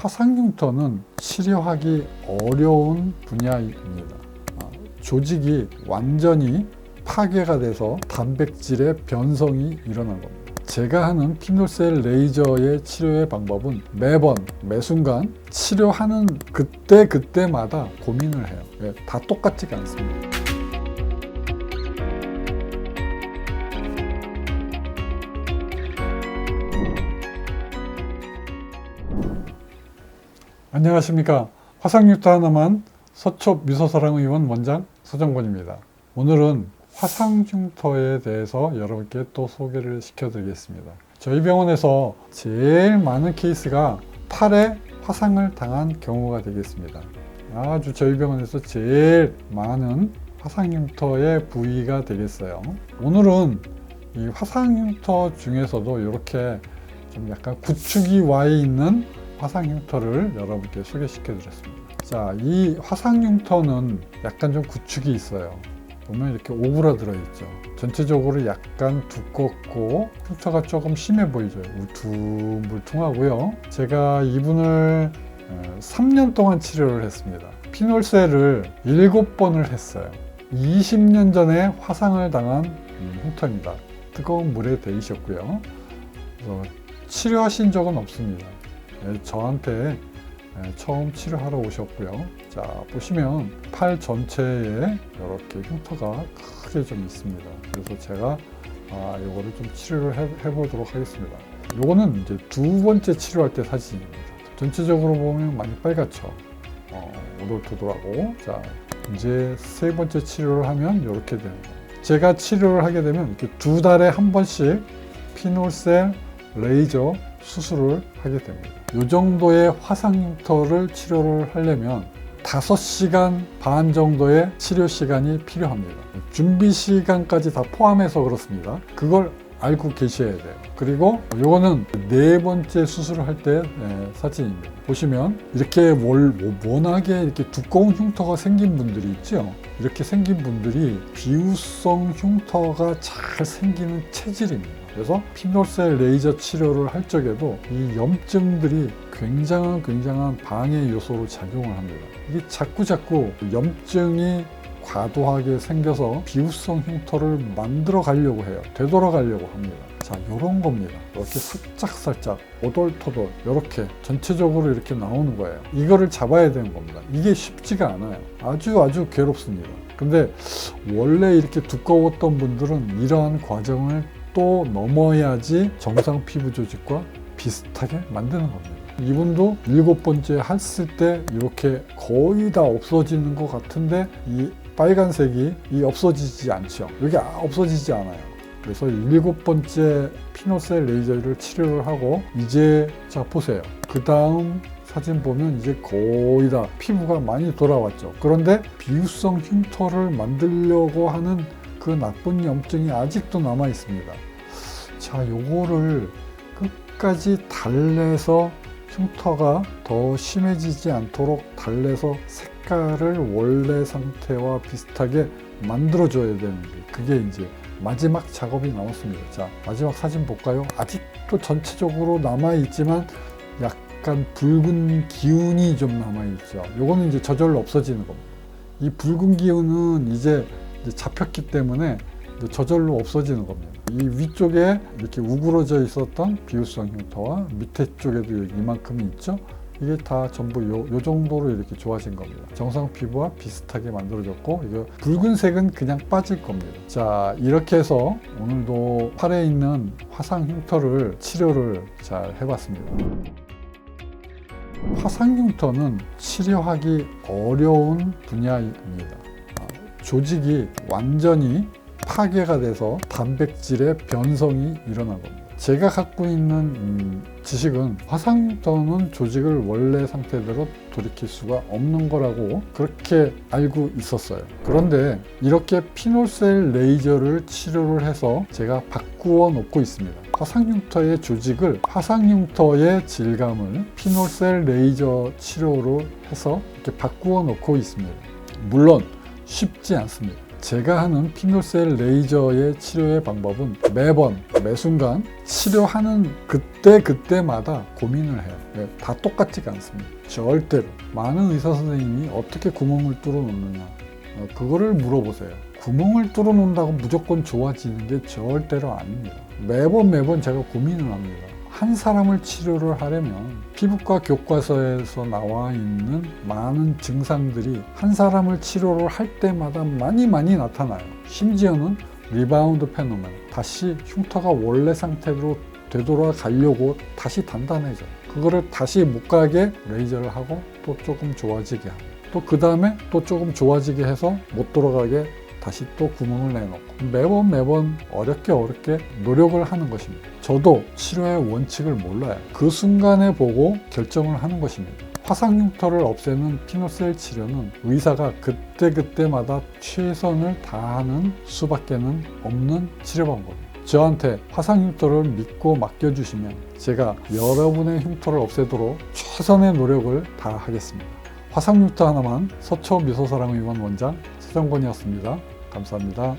화상 흉터는 치료하기 어려운 분야입니다. 조직이 완전히 파괴가 돼서 단백질의 변성이 일어난 겁니다. 제가 하는 피놀셀 레이저의 치료의 방법은 매번 매순간 치료하는 그때마다 고민을 해요. 다 똑같지가 않습니다. 안녕하십니까. 화상흉터 하나만 서초 미소사랑의원 원장 서정권입니다. 오늘은 화상흉터에 대해서 여러분께 또 소개를 시켜드리겠습니다. 저희 병원에서 제일 많은 케이스가 팔에 화상을 당한 경우가 되겠습니다. 아주 저희 병원에서 제일 많은 화상흉터의 부위가 되겠어요. 오늘은 이 화상흉터 중에서도 이렇게 좀 약간 구축이 와 있는 화상흉터를 여러분께 소개시켜 드렸습니다. 자, 이 화상흉터는 약간 좀 구축이 있어요. 보면 이렇게 오그라들어 있죠. 전체적으로 약간 두껍고 흉터가 조금 심해 보이죠. 울퉁불퉁하고요. 제가 이분을 3년 동안 치료를 했습니다. 피놀셀을 7번을 했어요. 20년 전에 화상을 당한 흉터입니다. 뜨거운 물에 데이셨고요. 치료하신 적은 없습니다. 저한테 처음 치료하러 오셨고요. 자, 보시면 팔 전체에 이렇게 흉터가 크게 좀 있습니다. 그래서 제가 요거를 좀 치료를 해보도록 하겠습니다. 요거는 이제 두 번째 치료할 때 사진입니다. 전체적으로 보면 많이 빨갛죠. 오돌토돌하고. 자, 이제 세 번째 치료를 하면 이렇게 되는 거예요. 제가 치료를 하게 되면 이렇게 2달에 한 번씩 피놀셀 레이저 수술을 하게 됩니다. 이 정도의 화상흉터를 치료를 하려면 5시간 반 정도의 치료 시간이 필요합니다. 준비 시간까지 다 포함해서 그렇습니다. 그걸 알고 계셔야 돼요. 그리고 이거는 4번째 수술을 할 때 사진입니다. 보시면 이렇게 워낙에 이렇게 두꺼운 흉터가 생긴 분들이 있죠. 이렇게 생긴 분들이 비우성 흉터가 잘 생기는 체질입니다. 그래서 피놀셀 레이저 치료를 할 적에도 이 염증들이 굉장한 방해 요소로 작용을 합니다. 이게 자꾸 염증이 과도하게 생겨서 비우성 흉터를 만들어 가려고 해요. 되돌아가려고 합니다. 자, 요런 겁니다. 이렇게 살짝 오돌토돌 이렇게 전체적으로 이렇게 나오는 거예요. 이거를 잡아야 되는 겁니다. 이게 쉽지가 않아요. 아주 괴롭습니다. 근데 원래 이렇게 두꺼웠던 분들은 이러한 과정을 또 넘어야지 정상 피부 조직과 비슷하게 만드는 겁니다. 이분도 7번째 했을 때 이렇게 거의 다 없어지는 것 같은데 이 빨간색이 없어지지 않죠. 여기 없어지지 않아요. 그래서 7번째 피놀셀 레이저를 치료를 하고 이제 자 보세요. 그 다음 사진 보면 이제 거의 다 피부가 많이 돌아왔죠. 그런데 비우성 흉터를 만들려고 하는 그 나쁜 염증이 아직도 남아 있습니다. 자, 요거를 끝까지 달래서 흉터가 더 심해지지 않도록 달래서 색깔을 원래 상태와 비슷하게 만들어줘야 되는데 그게 이제 마지막 작업이 남았습니다. 자, 마지막 사진 볼까요? 아직도 전체적으로 남아있지만 약간 붉은 기운이 좀 남아있죠. 요거는 이제 저절로 없어지는 겁니다. 이 붉은 기운은 이제 잡혔기 때문에 저절로 없어지는 겁니다. 이 위쪽에 이렇게 우그러져 있었던 비우성 흉터와 밑에 쪽에도 이만큼이 있죠. 이게 다 전부 요 정도로 이렇게 좋아진 겁니다. 정상 피부와 비슷하게 만들어졌고 이거 붉은색은 그냥 빠질 겁니다. 자, 이렇게 해서 오늘도 팔에 있는 화상 흉터를 치료를 잘 해봤습니다. 화상 흉터는 치료하기 어려운 분야입니다. 조직이 완전히 파괴가 돼서 단백질의 변성이 일어난 겁니다. 제가 갖고 있는 지식은 화상흉터는 조직을 원래 상태대로 돌이킬 수가 없는 거라고 그렇게 알고 있었어요. 그런데 이렇게 피놀셀 레이저를 치료를 해서 제가 바꾸어 놓고 있습니다. 화상흉터의 조직을 화상흉터의 질감을 피놀셀 레이저 치료로 해서 이렇게 바꾸어 놓고 있습니다. 물론 쉽지 않습니다. 제가 하는 피놀셀 레이저의 치료의 방법은 매번 매순간 치료하는 그때마다 고민을 해요. 다 똑같지가 않습니다. 절대로. 많은 의사 선생님이 어떻게 구멍을 뚫어 놓느냐 그거를 물어보세요. 구멍을 뚫어 놓는다고 무조건 좋아지는 게 절대로 아닙니다. 매번 제가 고민을 합니다. 한 사람을 치료를 하려면 피부과 교과서에서 나와 있는 많은 증상들이 한 사람을 치료를 할 때마다 많이 나타나요. 심지어는 리바운드 페노멘, 다시 흉터가 원래 상태로 되돌아가려고 다시 단단해져요. 그거를 다시 못 가게 레이저를 하고 또 조금 좋아지게 하고 또 그 다음에 또 조금 좋아지게 해서 못 돌아가게 다시 또 구멍을 내놓고 매번 어렵게 노력을 하는 것입니다. 저도 치료의 원칙을 몰라요. 그 순간에 보고 결정을 하는 것입니다. 화상 흉터를 없애는 피놀셀 치료는 의사가 그때마다 최선을 다하는 수밖에는 없는 치료 방법입니다. 저한테 화상 흉터를 믿고 맡겨주시면 제가 여러분의 흉터를 없애도록 최선의 노력을 다하겠습니다. 화상 흉터 하나만 서초 미소사랑의원 원장 최정권이었습니다. 감사합니다.